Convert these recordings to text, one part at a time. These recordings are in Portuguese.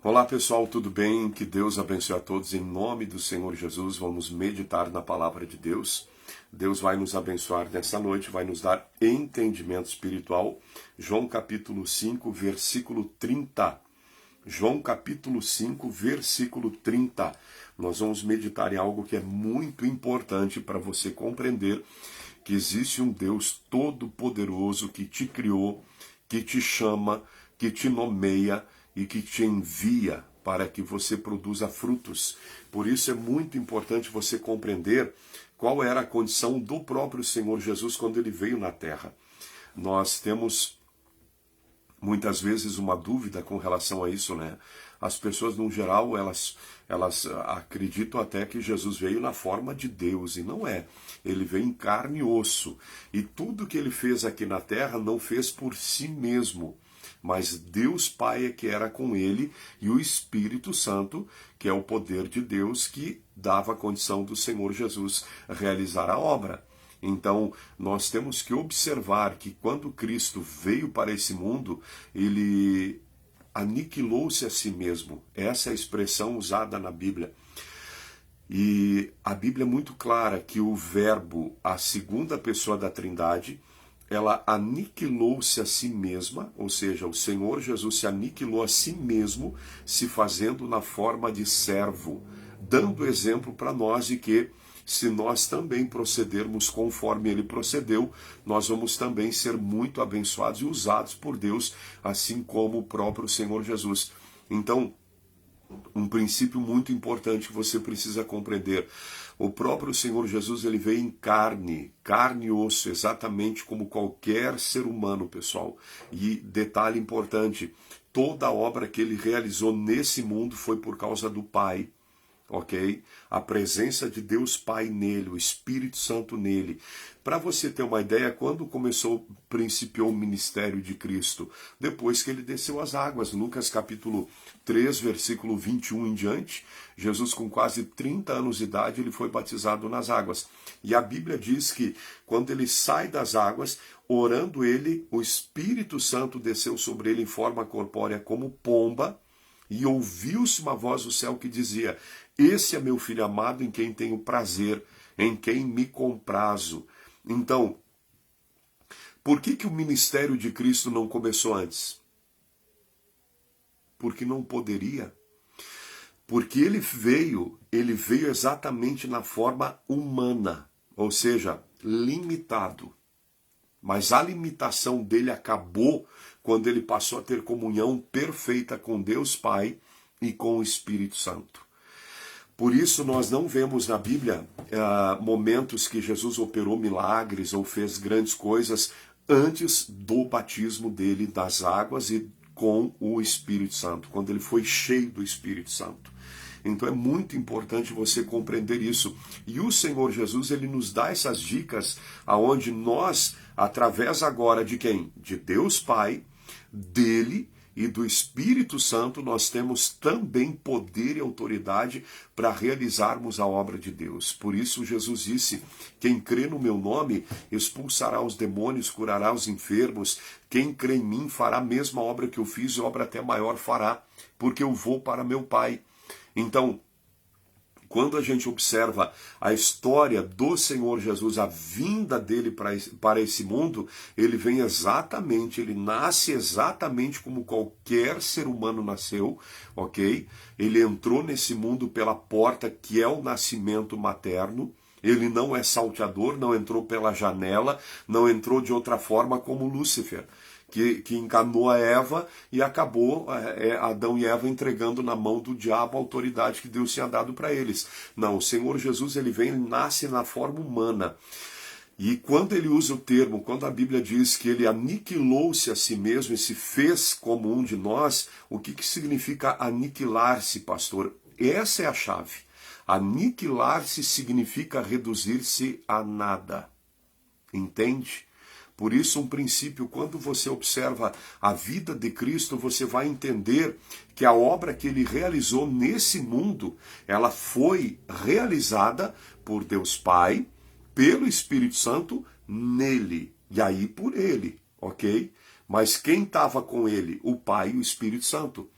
Olá pessoal, tudo bem? Que Deus abençoe a todos em nome do Senhor Jesus. Vamos meditar na palavra de Deus. Deus vai nos abençoar nessa noite, vai nos dar entendimento espiritual. João capítulo 5, versículo 30. João capítulo 5, versículo 30. Nós vamos meditar em algo que é muito importante para você compreender que existe um Deus todo-poderoso que te criou, que te chama, que te nomeia e que te envia para que você produza frutos. Por isso é muito importante você compreender qual era a condição do próprio Senhor Jesus quando ele veio na terra. Nós temos muitas vezes uma dúvida com relação a isso, né? As pessoas, no geral, elas acreditam até que Jesus veio na forma de Deus, e não é. Ele veio em carne e osso. E tudo que ele fez aqui na terra não fez por si mesmo, mas Deus Pai é que era com ele, e o Espírito Santo, que é o poder de Deus, que dava a condição do Senhor Jesus realizar a obra. Então, nós temos que observar que quando Cristo veio para esse mundo, ele aniquilou-se a si mesmo. Essa é a expressão usada na Bíblia. E a Bíblia é muito clara que o Verbo, a segunda pessoa da Trindade, ela aniquilou-se a si mesma, ou seja, o Senhor Jesus se aniquilou a si mesmo, se fazendo na forma de servo, dando exemplo para nós de que, se nós também procedermos conforme ele procedeu, nós vamos também ser muito abençoados e usados por Deus, assim como o próprio Senhor Jesus. Então, um princípio muito importante que você precisa compreender: o próprio Senhor Jesus, ele veio em carne e osso, exatamente como qualquer ser humano, pessoal. E detalhe importante, toda a obra que ele realizou nesse mundo foi por causa do Pai. Ok? A presença de Deus Pai nele, o Espírito Santo nele. Para você ter uma ideia, quando principiou o ministério de Cristo? Depois que ele desceu as águas. Lucas capítulo 3, versículo 21 em diante, Jesus com quase 30 anos de idade, ele foi batizado nas águas. E a Bíblia diz que quando ele sai das águas, orando ele, o Espírito Santo desceu sobre ele em forma corpórea como pomba, e ouviu-se uma voz do céu que dizia: esse é meu filho amado, em quem tenho prazer, em quem me comprazo. Então, por que o ministério de Cristo não começou antes? Porque não poderia. Porque ele veio exatamente na forma humana, ou seja, limitado. Mas a limitação dele acabou quando ele passou a ter comunhão perfeita com Deus Pai e com o Espírito Santo. Por isso nós não vemos na Bíblia momentos que Jesus operou milagres ou fez grandes coisas antes do batismo dele das águas e com o Espírito Santo, quando ele foi cheio do Espírito Santo. Então é muito importante você compreender isso. E o Senhor Jesus, ele nos dá essas dicas aonde nós, através agora de quem? De Deus Pai, dele e do Espírito Santo, nós temos também poder e autoridade para realizarmos a obra de Deus. Por isso Jesus disse: quem crê no meu nome expulsará os demônios, curará os enfermos. Quem crê em mim fará a mesma obra que eu fiz e obra até maior fará, porque eu vou para meu Pai. Então, quando a gente observa a história do Senhor Jesus, a vinda dele para esse mundo, ele vem exatamente, ele nasce exatamente como qualquer ser humano nasceu, ok? Ele entrou nesse mundo pela porta que é o nascimento materno. Ele não é salteador, não entrou pela janela, não entrou de outra forma como Lúcifer, que enganou a Eva e acabou Adão e Eva entregando na mão do diabo a autoridade que Deus tinha dado para eles. Não, o Senhor Jesus, ele nasce na forma humana. E quando ele usa o termo, quando a Bíblia diz que ele aniquilou-se a si mesmo e se fez como um de nós, o que significa aniquilar-se, pastor? Essa é a chave. Aniquilar-se significa reduzir-se a nada. Entende? Por isso, um princípio, quando você observa a vida de Cristo, você vai entender que a obra que ele realizou nesse mundo, ela foi realizada por Deus Pai, pelo Espírito Santo, nele, e aí por ele, ok? Mas quem estava com ele? O Pai e o Espírito Santo.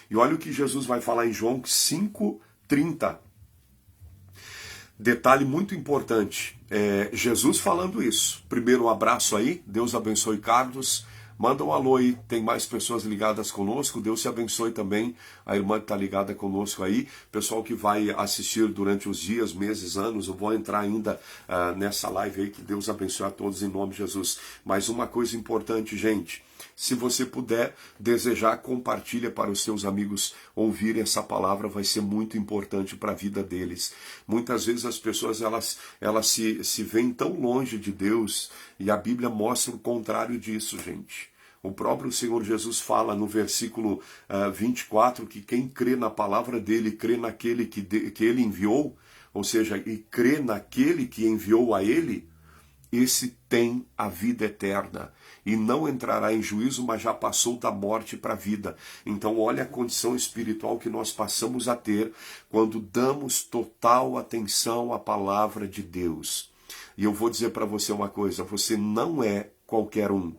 E olha o que Jesus vai falar em João 5:30. Detalhe muito importante, Jesus falando isso. Primeiro um abraço aí, Deus abençoe Carlos, manda um alô aí, tem mais pessoas ligadas conosco, Deus te abençoe também, a irmã que está ligada conosco aí, pessoal que vai assistir durante os dias, meses, anos, eu vou entrar ainda nessa live aí, que Deus abençoe a todos em nome de Jesus. Mas uma coisa importante, gente, se você puder desejar, compartilha para os seus amigos ouvirem essa palavra, vai ser muito importante para a vida deles. Muitas vezes as pessoas elas se veem tão longe de Deus e a Bíblia mostra o contrário disso, gente. O próprio Senhor Jesus fala no versículo 24 que quem crê na palavra dele, crê naquele que ele enviou, ou seja, e crê naquele que enviou a ele, esse tem a vida eterna e não entrará em juízo, mas já passou da morte para a vida. Então olha a condição espiritual que nós passamos a ter quando damos total atenção à palavra de Deus. E eu vou dizer para você uma coisa, você não é qualquer um.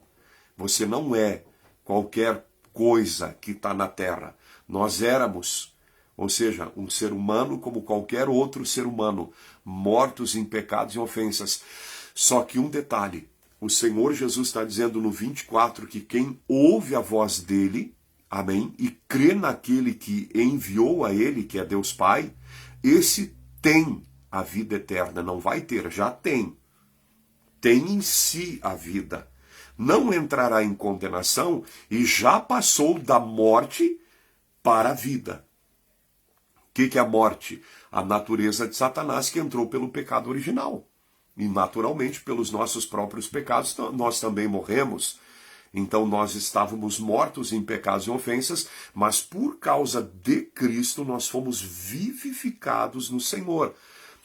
Você não é qualquer coisa que está na terra. Nós éramos, ou seja, um ser humano como qualquer outro ser humano, mortos em pecados e ofensas. Só que um detalhe, o Senhor Jesus está dizendo no 24 que quem ouve a voz dele, amém, e crê naquele que enviou a ele, que é Deus Pai, esse tem a vida eterna, não vai ter, já tem. Tem em si a vida. Não entrará em condenação e já passou da morte para a vida. O que é a morte? A natureza de Satanás que entrou pelo pecado original. E naturalmente, pelos nossos próprios pecados, nós também morremos. Então nós estávamos mortos em pecados e ofensas, mas por causa de Cristo nós fomos vivificados no Senhor.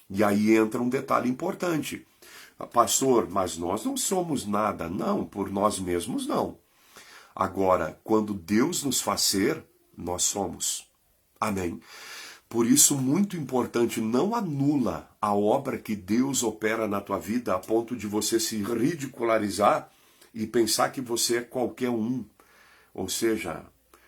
E aí entra um detalhe importante. Pastor, mas nós não somos nada. Não, por nós mesmos não. Agora, quando Deus nos faz ser, nós somos. Amém. Por isso, muito importante, não anula a obra que Deus opera na tua vida a ponto de você se ridicularizar e pensar que você é qualquer um. Ou seja,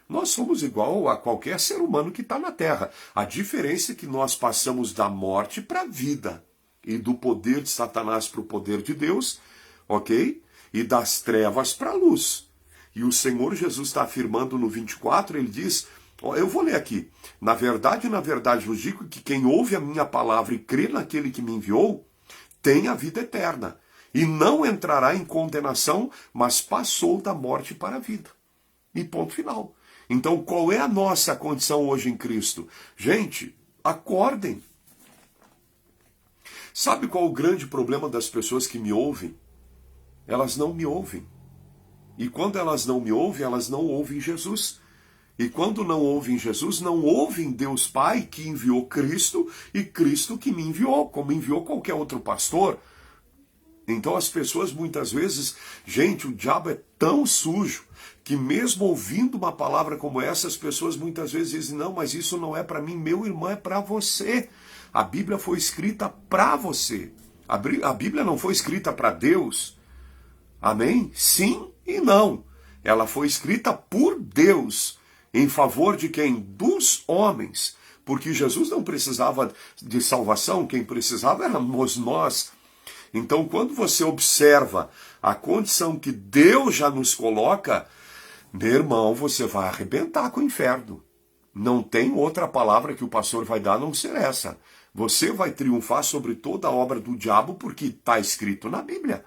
nós somos igual a qualquer ser humano que está na Terra. A diferença é que nós passamos da morte para a vida. E do poder de Satanás para o poder de Deus, ok? E das trevas para a luz. E o Senhor Jesus está afirmando no 24, ele diz... Eu vou ler aqui. Na verdade, vos digo que quem ouve a minha palavra e crê naquele que me enviou, tem a vida eterna. E não entrará em condenação, mas passou da morte para a vida. E ponto final. Então, qual é a nossa condição hoje em Cristo? Gente, acordem. Sabe qual o grande problema das pessoas que me ouvem? Elas não me ouvem. E quando elas não me ouvem, elas não ouvem Jesus. E quando não ouvem Jesus, não ouvem Deus Pai que enviou Cristo e Cristo que me enviou, como enviou qualquer outro pastor. Então as pessoas muitas vezes, gente, o diabo é tão sujo que mesmo ouvindo uma palavra como essa, as pessoas muitas vezes dizem, não, mas isso não é para mim, meu irmão, é para você. A Bíblia foi escrita para você. A Bíblia não foi escrita para Deus. Amém? Sim e não. Ela foi escrita por Deus. Em favor de quem? Dos homens. Porque Jesus não precisava de salvação, quem precisava éramos nós. Então, quando você observa a condição que Deus já nos coloca, meu irmão, você vai arrebentar com o inferno. Não tem outra palavra que o pastor vai dar a não ser essa. Você vai triunfar sobre toda a obra do diabo porque está escrito na Bíblia.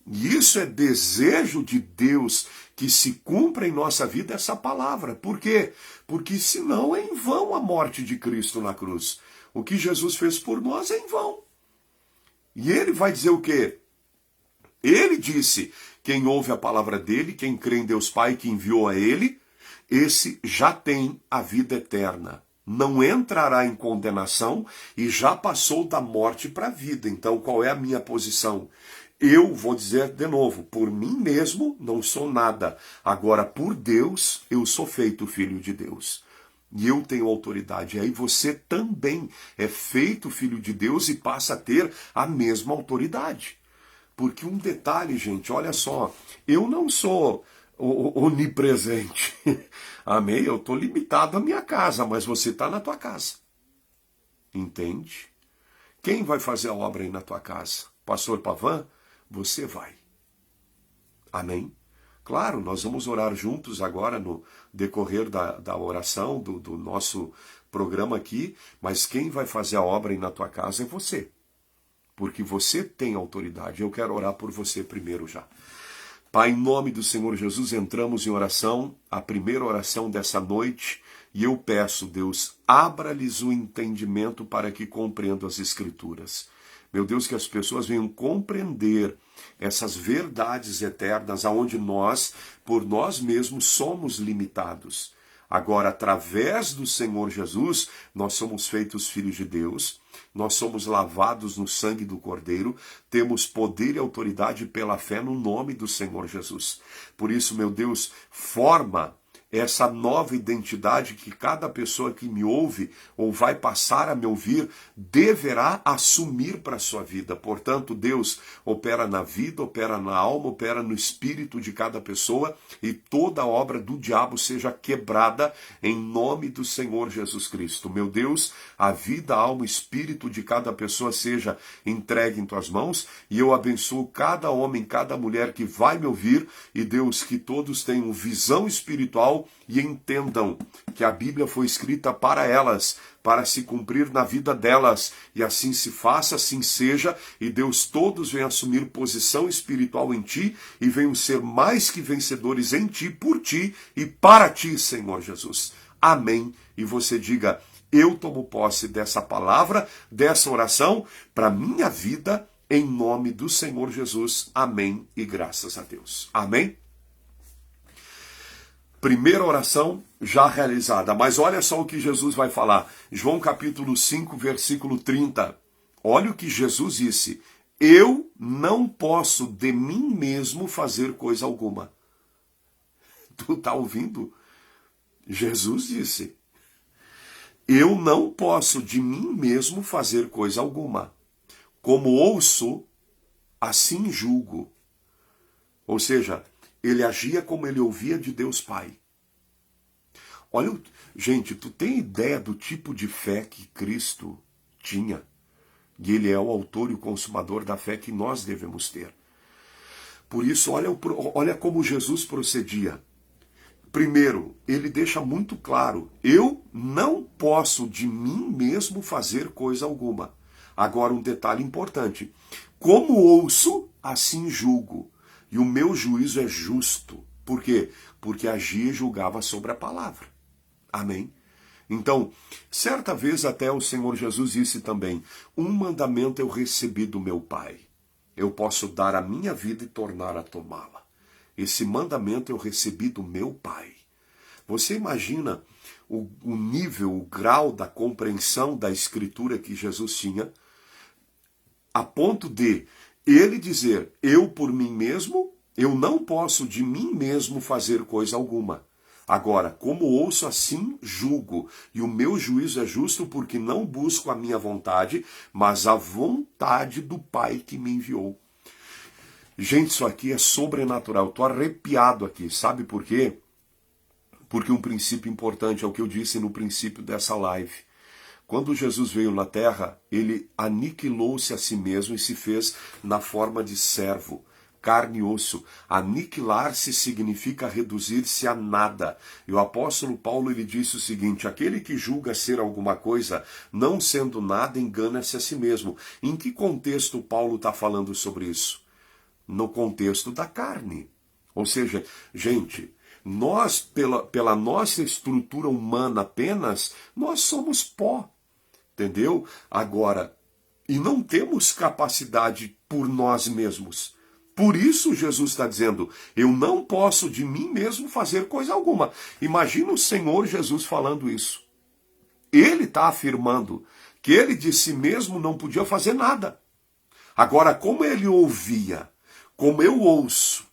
E isso é desejo de Deus que se cumpra em nossa vida essa palavra. Por quê? Porque senão é em vão a morte de Cristo na cruz. O que Jesus fez por nós é em vão. E ele vai dizer o quê? Ele disse, quem ouve a palavra dele, quem crê em Deus Pai que enviou a ele, esse já tem a vida eterna. Não entrará em condenação e já passou da morte para a vida. Então qual é a minha posição? Eu vou dizer de novo, por mim mesmo não sou nada. Agora, por Deus, eu sou feito filho de Deus. E eu tenho autoridade. E aí você também é feito filho de Deus e passa a ter a mesma autoridade. Porque um detalhe, gente, olha só. Eu não sou onipresente. Amém? Eu estou limitado à minha casa, mas você está na tua casa. Entende? Quem vai fazer a obra aí na tua casa? Pastor Pavan? Você vai. Amém? Claro, nós vamos orar juntos agora no decorrer da oração, do nosso programa aqui, mas quem vai fazer a obra aí na tua casa é você. Porque você tem autoridade. Eu quero orar por você primeiro já. Pai, em nome do Senhor Jesus, entramos em oração, a primeira oração dessa noite, e eu peço, Deus, abra-lhes o entendimento para que compreendam as Escrituras. Meu Deus, que as pessoas venham compreender essas verdades eternas, aonde nós, por nós mesmos, somos limitados. Agora, através do Senhor Jesus, nós somos feitos filhos de Deus, nós somos lavados no sangue do Cordeiro, temos poder e autoridade pela fé no nome do Senhor Jesus. Por isso, meu Deus, forma essa nova identidade que cada pessoa que me ouve ou vai passar a me ouvir deverá assumir para a sua vida. Portanto, Deus opera na vida, opera na alma, opera no espírito de cada pessoa e toda obra do diabo seja quebrada em nome do Senhor Jesus Cristo. Meu Deus, a vida, a alma, o espírito de cada pessoa seja entregue em tuas mãos e eu abençoo cada homem, cada mulher que vai me ouvir e Deus, que todos tenham visão espiritual e entendam que a Bíblia foi escrita para elas, para se cumprir na vida delas, e assim se faça, assim seja, e Deus, todos venham assumir posição espiritual em ti, e venham ser mais que vencedores em ti, por ti e para ti, Senhor Jesus. Amém. E você diga, eu tomo posse dessa palavra, dessa oração, para minha vida, em nome do Senhor Jesus. Amém e graças a Deus. Amém. Primeira oração já realizada. Mas olha só o que Jesus vai falar. João capítulo 5, versículo 30. Olha o que Jesus disse. Eu não posso de mim mesmo fazer coisa alguma. Tu está ouvindo? Jesus disse. Eu não posso de mim mesmo fazer coisa alguma. Como ouço, assim julgo. Ou seja, ele agia como ele ouvia de Deus Pai. Olha, gente, tu tem ideia do tipo de fé que Cristo tinha? E ele é o autor e o consumador da fé que nós devemos ter. Por isso, olha como Jesus procedia. Primeiro, ele deixa muito claro, eu não posso de mim mesmo fazer coisa alguma. Agora, um detalhe importante. Como ouço, assim julgo. E o meu juízo é justo. Por quê? Porque agia e julgava sobre a palavra. Amém? Então, certa vez até o Senhor Jesus disse também, um mandamento eu recebi do meu Pai. Eu posso dar a minha vida e tornar a tomá-la. Esse mandamento eu recebi do meu Pai. Você imagina o nível, o grau da compreensão da Escritura que Jesus tinha, a ponto de ele dizer, eu por mim mesmo, eu não posso de mim mesmo fazer coisa alguma. Agora, como ouço, assim julgo, e o meu juízo é justo porque não busco a minha vontade, mas a vontade do Pai que me enviou. Gente, isso aqui é sobrenatural, estou arrepiado aqui, sabe por quê? Porque um princípio importante é o que eu disse no princípio dessa live. Quando Jesus veio na terra, ele aniquilou-se a si mesmo e se fez na forma de servo, carne e osso. Aniquilar-se significa reduzir-se a nada. E o apóstolo Paulo ele disse o seguinte, aquele que julga ser alguma coisa, não sendo nada, engana-se a si mesmo. Em que contexto Paulo está falando sobre isso? No contexto da carne. Ou seja, gente, nós, pela nossa estrutura humana apenas, nós somos pó. Entendeu? Agora, e não temos capacidade por nós mesmos. Por isso Jesus está dizendo, eu não posso de mim mesmo fazer coisa alguma. Imagina o Senhor Jesus falando isso. Ele está afirmando que ele de si mesmo não podia fazer nada. Agora, como ele ouvia, como eu ouço,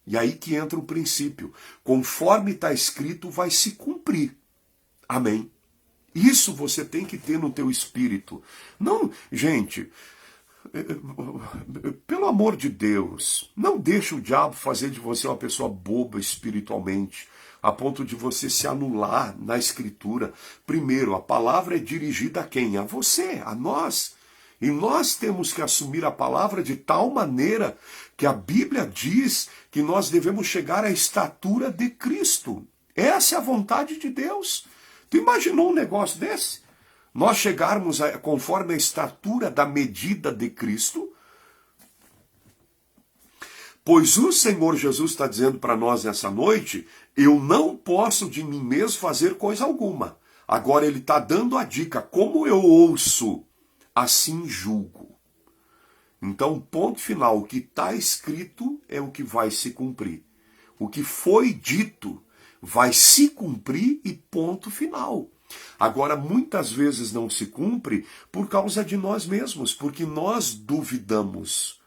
e aí que entra o princípio, conforme está escrito, vai se cumprir. Amém? Isso você tem que ter no teu espírito. Não, gente, Pelo amor de Deus, não deixe o diabo fazer de você uma pessoa boba espiritualmente, a ponto de você se anular na Escritura. Primeiro, a palavra é dirigida a quem? A você, a nós. E nós temos que assumir a palavra de tal maneira que a Bíblia diz que nós devemos chegar à estatura de Cristo. Essa é a vontade de Deus. Tu imaginou um negócio desse? Nós chegarmos conforme a estatura da medida de Cristo? Pois o Senhor Jesus está dizendo para nós nessa noite, eu não posso de mim mesmo fazer coisa alguma. Agora ele está dando a dica, como eu ouço, assim julgo. Então, ponto final, o que está escrito é o que vai se cumprir. O que foi dito vai se cumprir e ponto final. Agora, muitas vezes não se cumpre por causa de nós mesmos, porque nós duvidamos,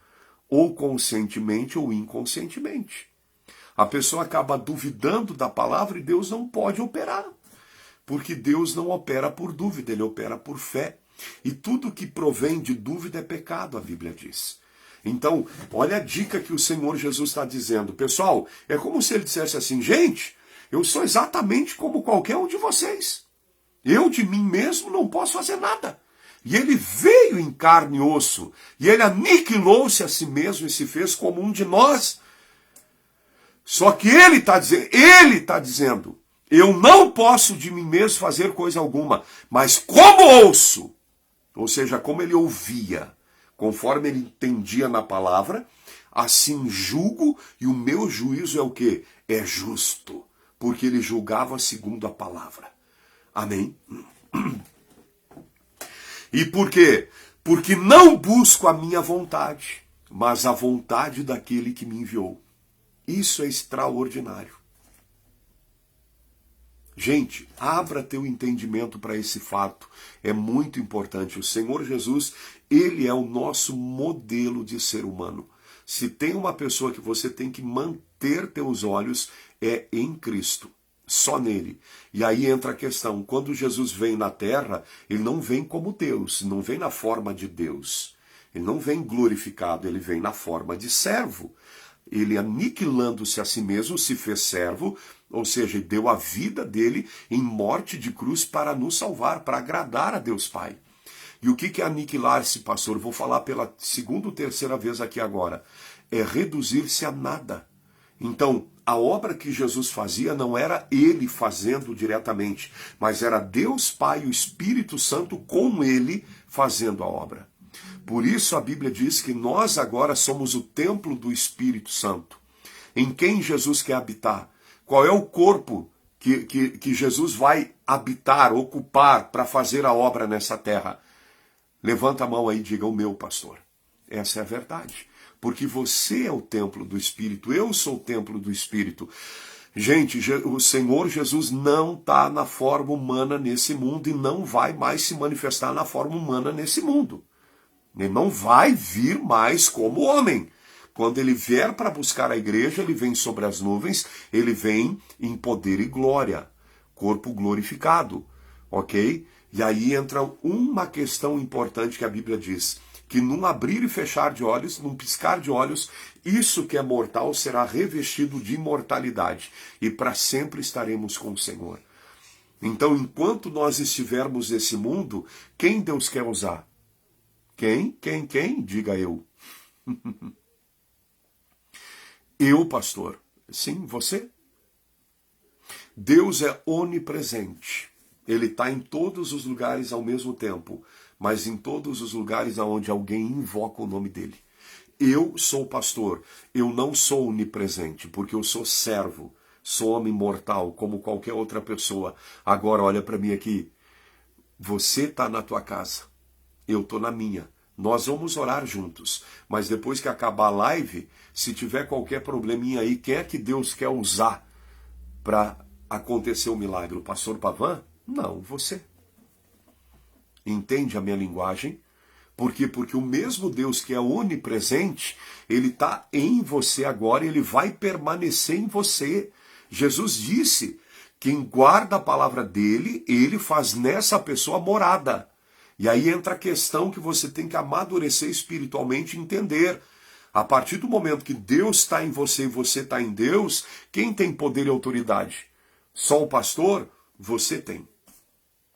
ou conscientemente ou inconscientemente. A pessoa acaba duvidando da palavra e Deus não pode operar, porque Deus não opera por dúvida, ele opera por fé. E tudo que provém de dúvida é pecado, a Bíblia diz. Então, olha a dica que o Senhor Jesus está dizendo. Pessoal, é como se ele dissesse assim, gente, eu sou exatamente como qualquer um de vocês. Eu de mim mesmo não posso fazer nada. E ele veio em carne e osso, e ele aniquilou-se a si mesmo e se fez como um de nós. Só que ele está dizendo, eu não posso de mim mesmo fazer coisa alguma, mas como ouço, ou seja, como ele ouvia, conforme ele entendia na palavra, assim julgo, e o meu juízo é o quê? É justo, porque ele julgava segundo a palavra. Amém? E por quê? Porque não busco a minha vontade, mas a vontade daquele que me enviou. Isso é extraordinário. Gente, abra teu entendimento para esse fato. É muito importante. O Senhor Jesus, ele é o nosso modelo de ser humano. Se tem uma pessoa que você tem que manter teus olhos, é em Cristo. Só nele. E aí entra a questão, quando Jesus vem na terra, ele não vem como Deus, não vem na forma de Deus. Ele não vem glorificado, ele vem na forma de servo. Ele, aniquilando-se a si mesmo, se fez servo, ou seja, deu a vida dele em morte de cruz para nos salvar, para agradar a Deus Pai. E o que é aniquilar-se, pastor? Vou falar pela segunda ou terceira vez aqui agora. É reduzir-se a nada. Então, a obra que Jesus fazia não era ele fazendo diretamente, mas era Deus Pai e o Espírito Santo com ele fazendo a obra. Por isso a Bíblia diz que nós agora somos o templo do Espírito Santo. Em quem Jesus quer habitar? Qual é o corpo que Jesus vai habitar, ocupar para fazer a obra nessa terra? Levanta a mão aí e diga, o meu, pastor. Essa é a verdade. Porque você é o templo do Espírito, eu sou o templo do Espírito. Gente, o Senhor Jesus não está na forma humana nesse mundo e não vai mais se manifestar na forma humana nesse mundo. Ele não vai vir mais como homem. Quando ele vier para buscar a igreja, ele vem sobre as nuvens, ele vem em poder e glória, corpo glorificado, ok? E aí entra uma questão importante que a Bíblia diz, que num abrir e fechar de olhos, num piscar de olhos, isso que é mortal será revestido de imortalidade, e para sempre estaremos com o Senhor. Então, enquanto nós estivermos nesse mundo, quem Deus quer usar? Quem? Diga eu. Eu, pastor. Sim, você. Deus é onipresente. Ele está em todos os lugares ao mesmo tempo, mas em todos os lugares onde alguém invoca o nome dele. Eu sou pastor, eu não sou onipresente, porque eu sou servo, sou homem mortal, como qualquer outra pessoa. Agora olha para mim aqui, você está na tua casa, eu estou na minha. Nós vamos orar juntos, mas depois que acabar a live, se tiver qualquer probleminha aí, quem é que Deus quer usar para acontecer o milagre? O pastor Pavan? Não, você. Entende a minha linguagem? Por quê? Porque o mesmo Deus que é onipresente, ele está em você agora e ele vai permanecer em você. Jesus disse, quem guarda a palavra dele, ele faz nessa pessoa morada. E aí entra a questão que você tem que amadurecer espiritualmente e entender. A partir do momento que Deus está em você e você está em Deus, quem tem poder e autoridade? Só o pastor? Você tem.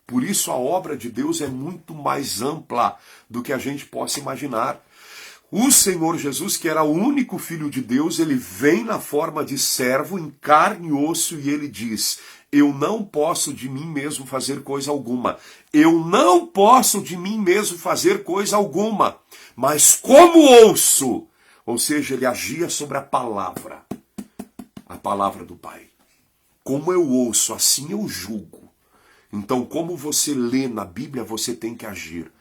Por isso a obra de Deus é muito mais ampla do que a gente possa imaginar. O Senhor Jesus, que era o único Filho de Deus, ele vem na forma de servo, em carne e osso, e ele diz: eu não posso de mim mesmo fazer coisa alguma. Eu não posso de mim mesmo fazer coisa alguma. Mas como ouço? Ou seja, ele agia sobre a palavra do Pai. Como eu ouço, assim eu julgo. Então, como você lê na Bíblia, você tem que agir.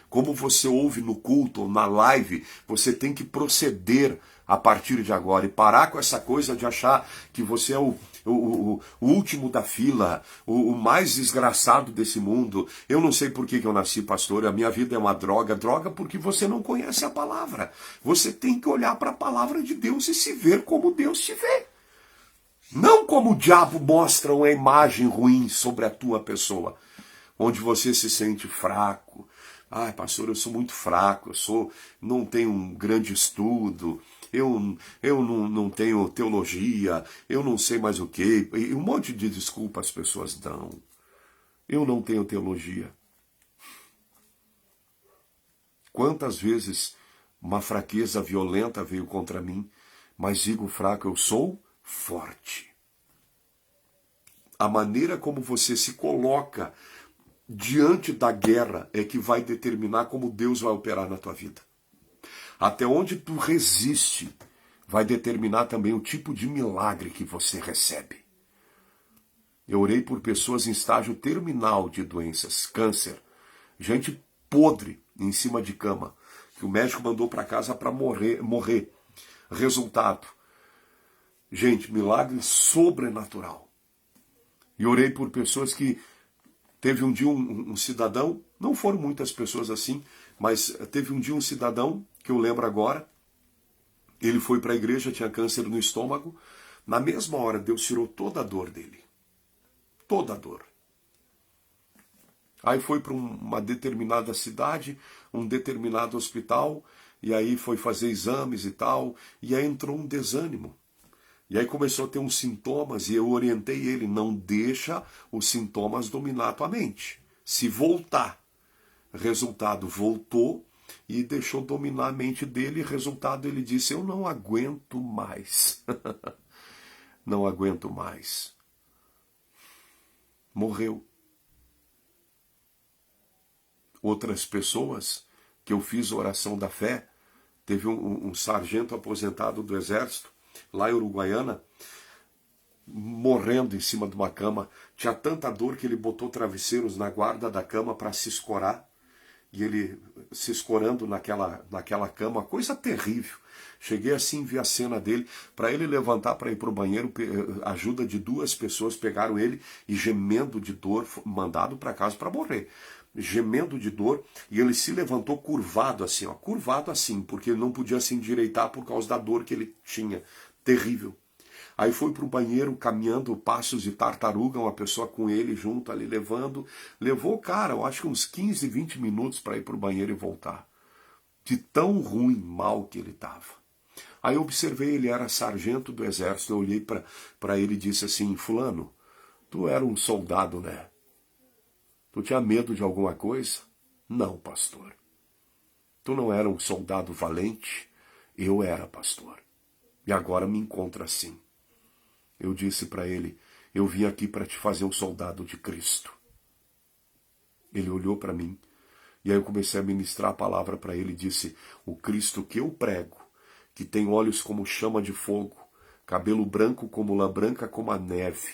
Como você ouve no culto ou na live, você tem que proceder a partir de agora e parar com essa coisa de achar que você é o último da fila, o mais desgraçado desse mundo. Eu não sei por que eu nasci pastor, a minha vida é uma droga porque você não conhece a palavra. Você tem que olhar para a palavra de Deus e se ver como Deus te vê. Não como o diabo mostra uma imagem ruim sobre a tua pessoa, onde você se sente fraco. Ai, pastor, eu sou muito fraco, não tenho um grande estudo, eu não tenho teologia, eu não sei mais o quê. E um monte de desculpa as pessoas dão. Eu não tenho teologia. Quantas vezes uma fraqueza violenta veio contra mim, mas digo fraco, eu sou forte. A maneira como você se coloca diante da guerra é que vai determinar como Deus vai operar na tua vida. Até onde tu resiste vai determinar também o tipo de milagre que você recebe. Eu orei por pessoas em estágio terminal de doenças, câncer, gente podre em cima de cama, que o médico mandou para casa para morrer. Resultado, gente, milagre sobrenatural. E orei por pessoas que teve um dia um cidadão, não foram muitas pessoas assim, mas teve um dia um cidadão, que eu lembro agora, ele foi para a igreja, tinha câncer no estômago, na mesma hora Deus tirou toda a dor dele. Toda a dor. Aí foi para uma determinada cidade, um determinado hospital, e aí foi fazer exames e tal, e aí entrou um desânimo. E aí começou a ter uns sintomas e eu orientei ele, não deixa os sintomas dominar a tua mente. Se voltar, resultado, voltou e deixou dominar a mente dele, resultado, ele disse, eu não aguento mais. Não aguento mais. Morreu. Outras pessoas que eu fiz oração da fé, teve um sargento aposentado do exército, lá em Uruguaiana, morrendo em cima de uma cama. Tinha tanta dor que ele botou travesseiros na guarda da cama para se escorar. E ele se escorando naquela cama, coisa terrível. Cheguei assim, vi a cena dele, para ele levantar para ir para o banheiro, ajuda de 2 pessoas pegaram ele e gemendo de dor, mandado para casa para morrer. Gemendo de dor, e ele se levantou curvado assim, porque ele não podia se endireitar por causa da dor que ele tinha. Terrível. Aí foi para o banheiro caminhando passos de tartaruga, uma pessoa com ele junto ali levou o cara, eu acho que uns 15, 20 minutos para ir para o banheiro e voltar. De tão ruim, mal que ele estava. Aí eu observei, ele era sargento do exército, eu olhei para ele e disse assim, fulano, tu era um soldado, né? Tu tinha medo de alguma coisa? Não, pastor. Tu não era um soldado valente? Eu era, pastor. E agora me encontro assim. Eu disse para ele, eu vim aqui para te fazer um soldado de Cristo. Ele olhou para mim, e aí eu comecei a ministrar a palavra para ele e disse, o Cristo que eu prego, que tem olhos como chama de fogo, cabelo branco como lã branca como a neve,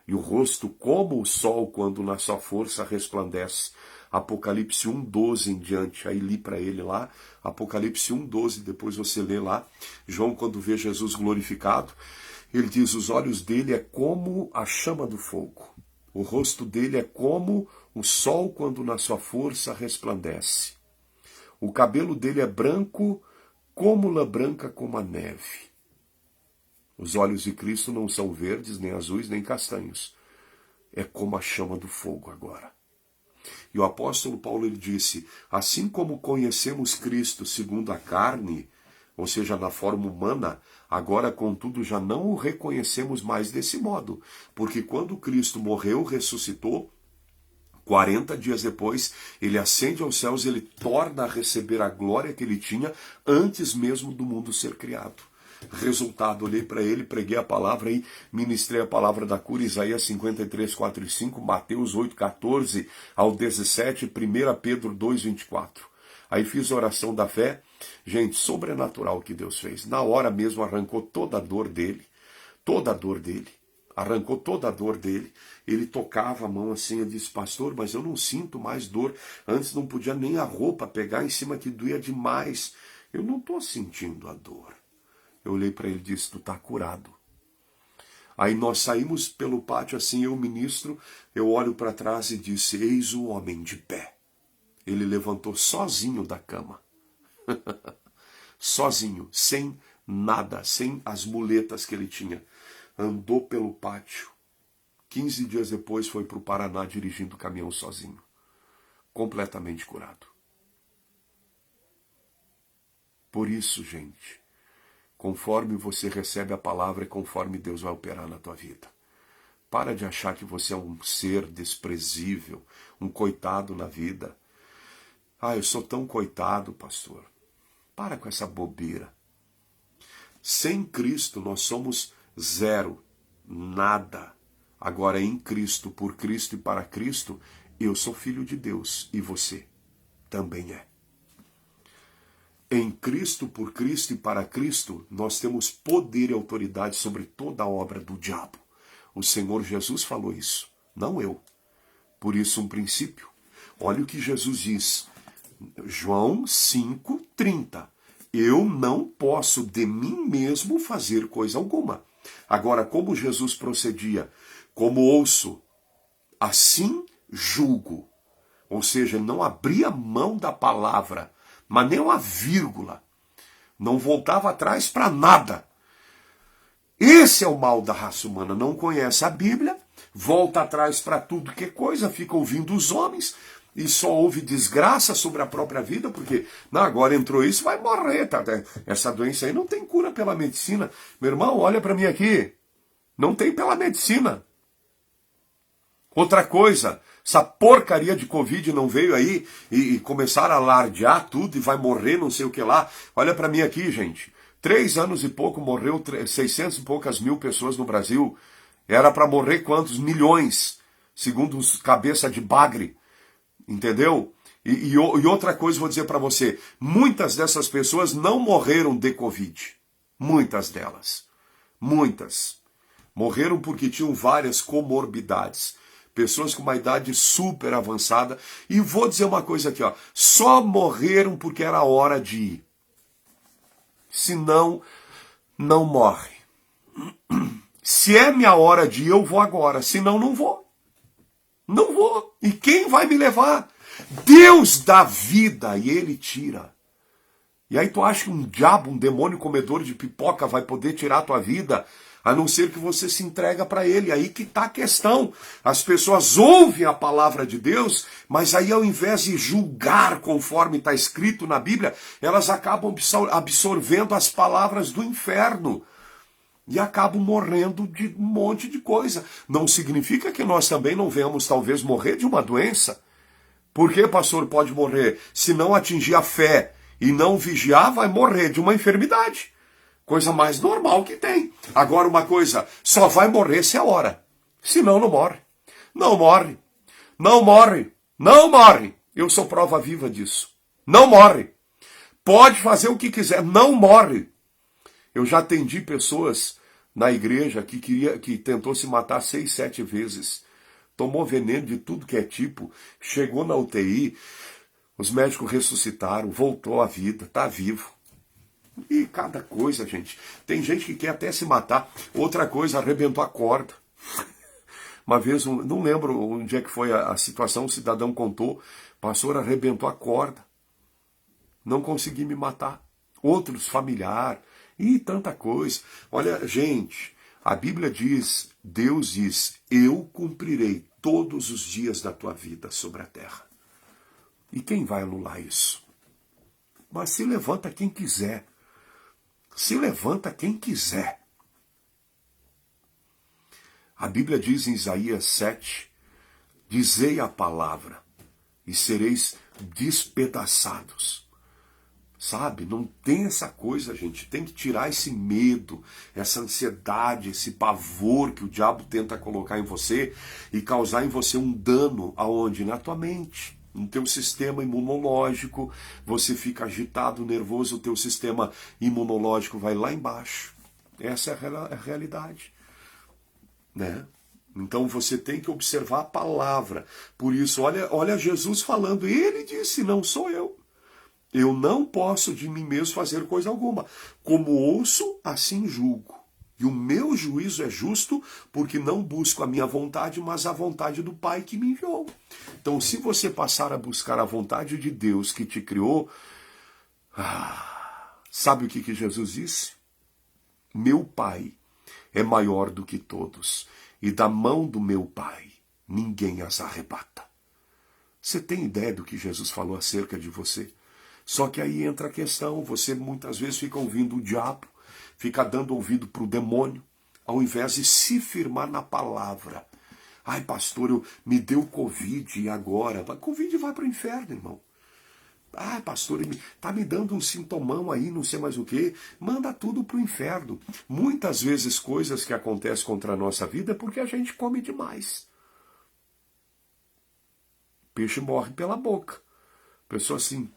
e o rosto como o sol quando na sua força resplandece. Apocalipse 1:12 em diante, aí li para ele lá, Apocalipse 1:12, depois você lê lá, João quando vê Jesus glorificado, ele diz, os olhos dele é como a chama do fogo, o rosto dele é como o sol quando na sua força resplandece. O cabelo dele é branco como lã branca como a neve. Os olhos de Cristo não são verdes, nem azuis, nem castanhos. É como a chama do fogo agora. E o apóstolo Paulo ele disse, assim como conhecemos Cristo segundo a carne, ou seja, na forma humana, agora, contudo, já não o reconhecemos mais desse modo, porque quando Cristo morreu, ressuscitou, 40 dias depois, ele ascende aos céus, ele torna a receber a glória que ele tinha antes mesmo do mundo ser criado. Resultado, olhei para ele, preguei a palavra e ministrei a palavra da cura, Isaías 53, 4 e 5, Mateus 8, 14 ao 17, 1 Pedro 2, 24. Aí fiz a oração da fé, gente, sobrenatural que Deus fez. Na hora mesmo arrancou toda a dor dele, arrancou toda a dor dele. Ele tocava a mão assim, eu disse, pastor, mas eu não sinto mais dor. Antes não podia nem a roupa pegar em cima que doía demais. Eu não estou sentindo a dor. Eu olhei para ele e disse, tu está curado. Aí nós saímos pelo pátio assim, eu ministro, eu olho para trás e disse, eis o homem de pé. Ele levantou sozinho da cama. Sozinho, sem nada, sem as muletas que ele tinha. Andou pelo pátio. 15 dias depois foi para o Paraná dirigindo o caminhão sozinho. Completamente curado. Por isso, gente, conforme você recebe a palavra, é conforme Deus vai operar na tua vida. Para de achar que você é um ser desprezível, um coitado na vida. Ah, eu sou tão coitado, pastor. Para com essa bobeira. Sem Cristo nós somos zero, nada. Agora em Cristo, por Cristo e para Cristo, eu sou filho de Deus e você também é. Em Cristo, por Cristo e para Cristo, nós temos poder e autoridade sobre toda a obra do diabo. O Senhor Jesus falou isso, não eu. Por isso um princípio. Olha o que Jesus diz. João 5:30. Eu não posso de mim mesmo fazer coisa alguma. Agora, como Jesus procedia? Como ouço, assim julgo. Ou seja, ele não abria mão da palavra, mas nem uma vírgula. Não voltava atrás para nada. Esse é o mal da raça humana. Não conhece a Bíblia, volta atrás para tudo que é coisa, fica ouvindo os homens e só ouve desgraça sobre a própria vida, porque não, agora entrou isso, vai morrer. Tá? Essa doença aí não tem cura pela medicina. Meu irmão, olha para mim aqui. Não tem pela medicina. Outra coisa, essa porcaria de Covid não veio aí e começaram a alardear tudo e vai morrer não sei o que lá. Olha para mim aqui, gente. 3 anos e pouco morreu 600 e poucas mil pessoas no Brasil. Era para morrer quantos? Milhões, segundo os cabeça de bagre. Entendeu? E outra coisa vou dizer para você. Muitas dessas pessoas não morreram de Covid. Muitas delas. Muitas. Morreram porque tinham várias comorbidades. Pessoas com uma idade super avançada. E vou dizer uma coisa aqui, ó. Só morreram porque era hora de ir. Senão, não morre. Se é minha hora de ir, eu vou agora. Senão, não vou. Não vou. E quem vai me levar? Deus dá vida e Ele tira. E aí tu acha que um diabo, um demônio comedor de pipoca vai poder tirar a tua vida? A não ser que você se entrega para ele. Aí que está a questão. As pessoas ouvem a palavra de Deus, mas aí ao invés de julgar conforme está escrito na Bíblia, elas acabam absorvendo as palavras do inferno. E acabam morrendo de um monte de coisa. Não significa que nós também não venhamos talvez morrer de uma doença. Por que, pastor, pode morrer? Se não atingir a fé e não vigiar, vai morrer de uma enfermidade. Coisa mais normal que tem. Agora uma coisa, só vai morrer se é a hora. Senão não morre. Não morre. Não morre. Não morre. Eu sou prova viva disso. Não morre. Pode fazer o que quiser. Não morre. Eu já atendi pessoas na igreja que tentou se matar 6, 7 vezes. Tomou veneno de tudo que é tipo. Chegou na UTI. Os médicos ressuscitaram. Voltou à vida. Está vivo. E cada coisa, gente. Tem gente que quer até se matar. Outra coisa, arrebentou a corda. Uma vez, não lembro onde é que foi a situação, o cidadão contou. Pastor, arrebentou a corda. Não consegui me matar. Outros, familiar. E tanta coisa. Olha, gente, a Bíblia diz, Deus diz, eu cumprirei todos os dias da tua vida sobre a terra. E quem vai anular isso? Mas se levanta quem quiser. Se levanta quem quiser. A Bíblia diz em Isaías 7, dizei a palavra e sereis despedaçados. Sabe, não tem essa coisa, gente. Tem que tirar esse medo, essa ansiedade, esse pavor que o diabo tenta colocar em você e causar em você um dano aonde? Na tua mente, no teu sistema imunológico. Você fica agitado, nervoso, o teu sistema imunológico vai lá embaixo. Essa é a realidade, né? Então você tem que observar a palavra. Por isso, olha Jesus falando. Ele disse, não sou eu. Eu não posso de mim mesmo fazer coisa alguma. Como ouço, assim julgo. E o meu juízo é justo, porque não busco a minha vontade, mas a vontade do Pai que me enviou. Então, se você passar a buscar a vontade de Deus que te criou, sabe o que Jesus disse? Meu Pai é maior do que todos, e da mão do meu Pai ninguém as arrebata. Você tem ideia do que Jesus falou acerca de você? Só que aí entra a questão, você muitas vezes fica ouvindo o diabo, fica dando ouvido para o demônio, ao invés de se firmar na palavra. Ai, pastor, me deu Covid e agora? Covid vai para o inferno, irmão. Ah, pastor, está me dando um sintomão aí, não sei mais o quê. Manda tudo para o inferno. Muitas vezes coisas que acontecem contra a nossa vida é porque a gente come demais. Peixe morre pela boca. Pessoa assim,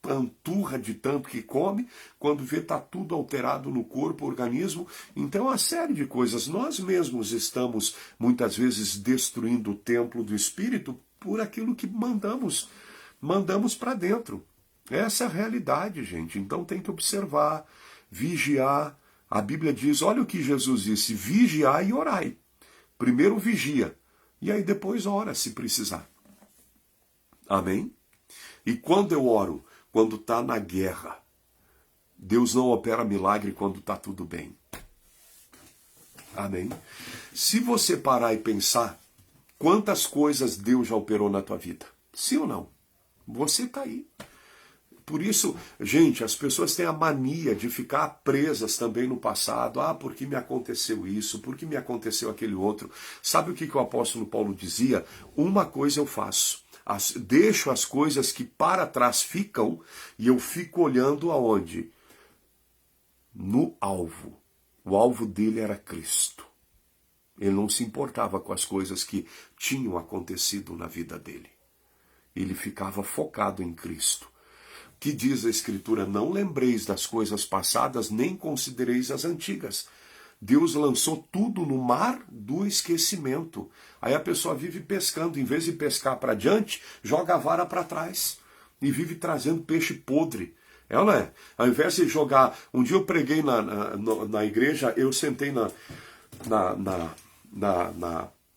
panturra de tanto que come, quando vê está tudo alterado no corpo, organismo. Então, uma série de coisas. Nós mesmos estamos, muitas vezes, destruindo o templo do Espírito por aquilo que mandamos para dentro. Essa é a realidade, gente. Então tem que observar, vigiar. A Bíblia diz, olha o que Jesus disse, vigiai e orai. Primeiro vigia, e aí depois ora, se precisar. Amém? E quando eu oro, quando está na guerra, Deus não opera milagre quando está tudo bem. Amém? Se você parar e pensar, quantas coisas Deus já operou na tua vida? Sim ou não? Você está aí. Por isso, gente, as pessoas têm a mania de ficar presas também no passado. Ah, porque me aconteceu isso, porque me aconteceu aquele outro. Sabe o que o apóstolo Paulo dizia? Uma coisa eu faço. Deixo as coisas que para trás ficam e eu fico olhando aonde? No alvo. O alvo dele era Cristo. Ele não se importava com as coisas que tinham acontecido na vida dele. Ele ficava focado em Cristo. Que diz a Escritura, não lembreis das coisas passadas, nem considereis as antigas. Deus lançou tudo no mar do esquecimento. Aí a pessoa vive pescando, em vez de pescar para diante, joga a vara para trás. E vive trazendo peixe podre. É ou não é? Ao invés de jogar... Um dia eu preguei na igreja, eu sentei na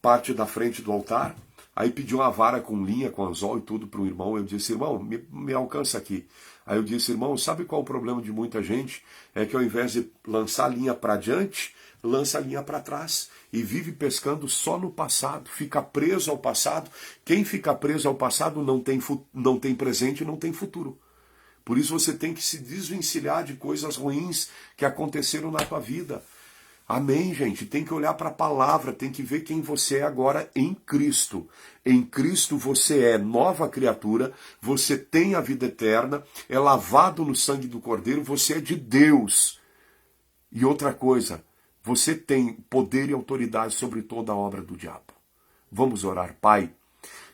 parte da frente do altar, aí pedi uma vara com linha, com anzol e tudo para o irmão. Eu disse, irmão, me alcança aqui. Aí eu disse, irmão, sabe qual é o problema de muita gente? É que ao invés de lançar a linha para diante, lança a linha para trás e vive pescando só no passado, fica preso ao passado. Quem fica preso ao passado não tem presente e não tem futuro. Por isso você tem que se desvencilhar de coisas ruins que aconteceram na tua vida. Amém, gente? Tem que olhar para a palavra, tem que ver quem você é agora em Cristo. Em Cristo você é nova criatura, você tem a vida eterna, é lavado no sangue do Cordeiro, você é de Deus. E outra coisa, você tem poder e autoridade sobre toda a obra do diabo. Vamos orar, Pai,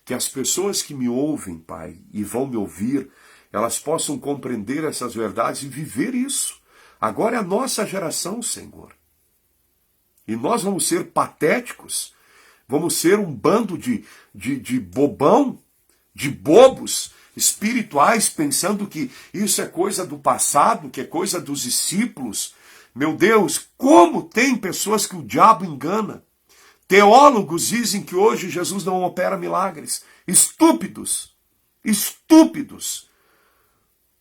que as pessoas que me ouvem, Pai, e vão me ouvir, elas possam compreender essas verdades e viver isso. Agora é a nossa geração, Senhor. E nós vamos ser patéticos, vamos ser um bando de bobão, de bobos espirituais, pensando que isso é coisa do passado, que é coisa dos discípulos. Meu Deus, como tem pessoas que o diabo engana. Teólogos dizem que hoje Jesus não opera milagres. Estúpidos, estúpidos.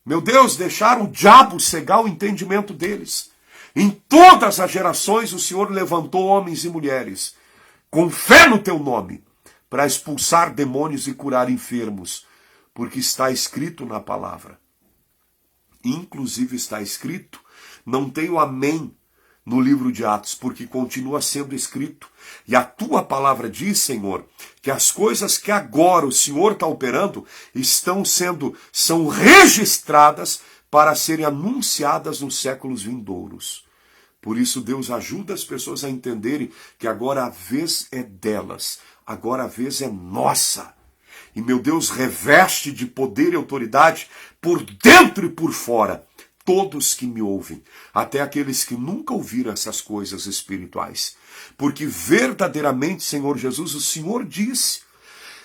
Meu Deus, deixaram o diabo cegar o entendimento deles. Em todas as gerações o Senhor levantou homens e mulheres com fé no teu nome para expulsar demônios e curar enfermos, porque está escrito na palavra. Inclusive está escrito, não tem o amém no livro de Atos, porque continua sendo escrito. E a tua palavra diz, Senhor, que as coisas que agora o Senhor está operando são registradas para serem anunciadas nos séculos vindouros. Por isso, Deus ajuda as pessoas a entenderem que agora a vez é delas, agora a vez é nossa. E meu Deus reveste de poder e autoridade por dentro e por fora todos que me ouvem, até aqueles que nunca ouviram essas coisas espirituais. Porque verdadeiramente, Senhor Jesus, o Senhor disse,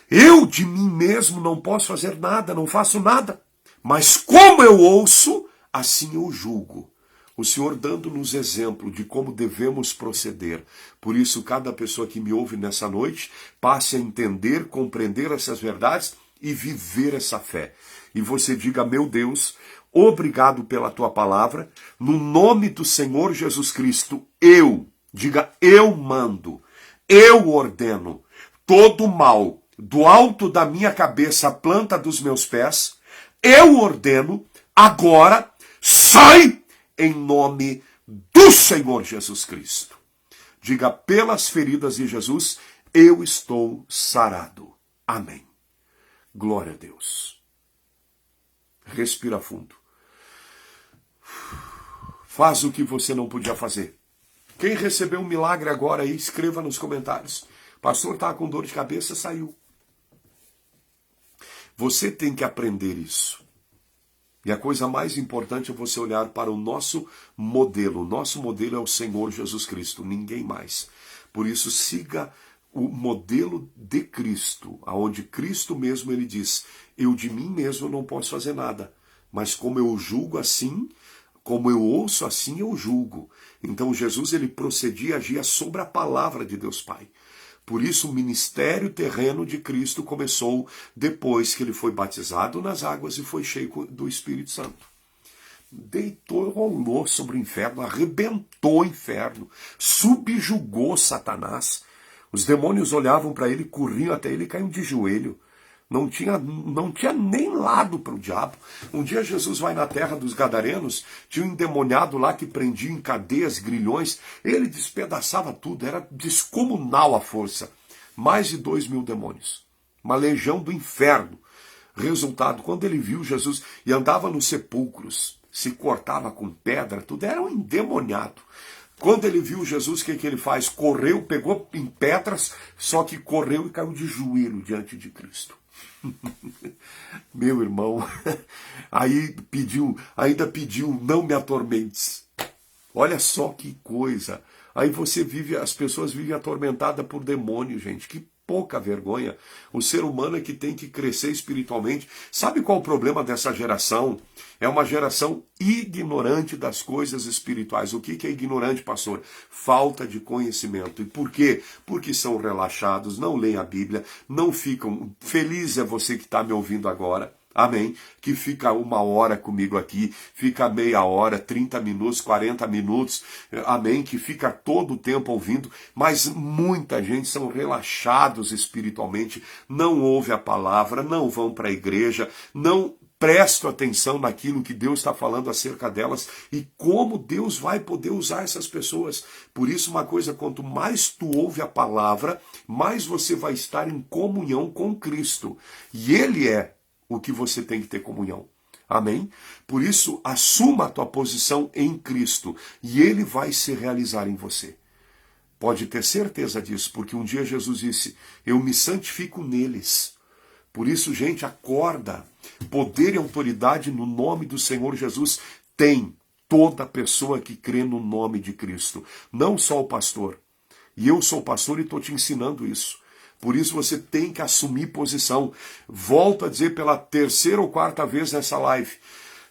eu de mim mesmo não posso fazer nada, não faço nada, mas como eu ouço, assim eu julgo. O Senhor dando-nos exemplo de como devemos proceder. Por isso, cada pessoa que me ouve nessa noite, passe a entender, compreender essas verdades e viver essa fé. E você diga, meu Deus, obrigado pela tua palavra, no nome do Senhor Jesus Cristo, diga, eu mando, eu ordeno, todo mal, do alto da minha cabeça à planta dos meus pés, eu ordeno, agora, sai em nome do Senhor Jesus Cristo. Diga, pelas feridas de Jesus, eu estou sarado. Amém. Glória a Deus. Respira fundo. Faz o que você não podia fazer. Quem recebeu um milagre agora aí, escreva nos comentários. Pastor está com dor de cabeça, saiu. Você tem que aprender isso. E a coisa mais importante é você olhar para o nosso modelo. O nosso modelo é o Senhor Jesus Cristo, ninguém mais. Por isso, siga o modelo de Cristo, aonde Cristo mesmo ele diz, eu de mim mesmo não posso fazer nada, mas como eu julgo assim, como eu ouço assim, eu julgo. Então Jesus ele procedia e agia sobre a palavra de Deus Pai. Por isso o ministério terreno de Cristo começou depois que ele foi batizado nas águas e foi cheio do Espírito Santo. Deitou, rolou sobre o inferno, arrebentou o inferno, subjugou Satanás. Os demônios olhavam para ele, corriam até ele e caíam de joelho. Não tinha nem lado para o diabo. Um dia Jesus vai na terra dos Gadarenos, tinha um endemoniado lá que prendia em cadeias, grilhões, ele despedaçava tudo, era descomunal a força. Mais de 2.000 demônios. Uma legião do inferno. Resultado, quando ele viu Jesus e andava nos sepulcros, se cortava com pedra, tudo, era um endemoniado. Quando ele viu Jesus, o que ele faz? Correu, pegou em pedras, só que correu e caiu de joelho diante de Cristo. Meu irmão, ainda pediu, não me atormentes. Olha só que coisa. Aí as pessoas vivem atormentadas por demônio, gente. Que pouca vergonha. O ser humano é que tem que crescer espiritualmente. Sabe qual o problema dessa geração? É uma geração ignorante das coisas espirituais. O que é ignorante, pastor? Falta de conhecimento. E por quê? Porque são relaxados, não leem a Bíblia, não ficam... Feliz é você que está me ouvindo agora. Amém? Que fica 1 hora comigo aqui, fica meia hora, 30 minutos, 40 minutos, amém? Que fica todo o tempo ouvindo, mas muita gente são relaxados espiritualmente, não ouve a palavra, não vão para a igreja, não prestam atenção naquilo que Deus está falando acerca delas e como Deus vai poder usar essas pessoas. Por isso, uma coisa, quanto mais tu ouve a palavra, mais você vai estar em comunhão com Cristo. E Ele é o que você tem que ter comunhão. Amém? Por isso, assuma a tua posição em Cristo e Ele vai se realizar em você. Pode ter certeza disso, porque um dia Jesus disse, eu me santifico neles. Por isso, gente, acorda. Poder e autoridade no nome do Senhor Jesus tem toda pessoa que crê no nome de Cristo. Não só o pastor. E eu sou pastor e estou te ensinando isso. Por isso você tem que assumir posição. Volto a dizer pela 3ª ou 4ª vez nessa live.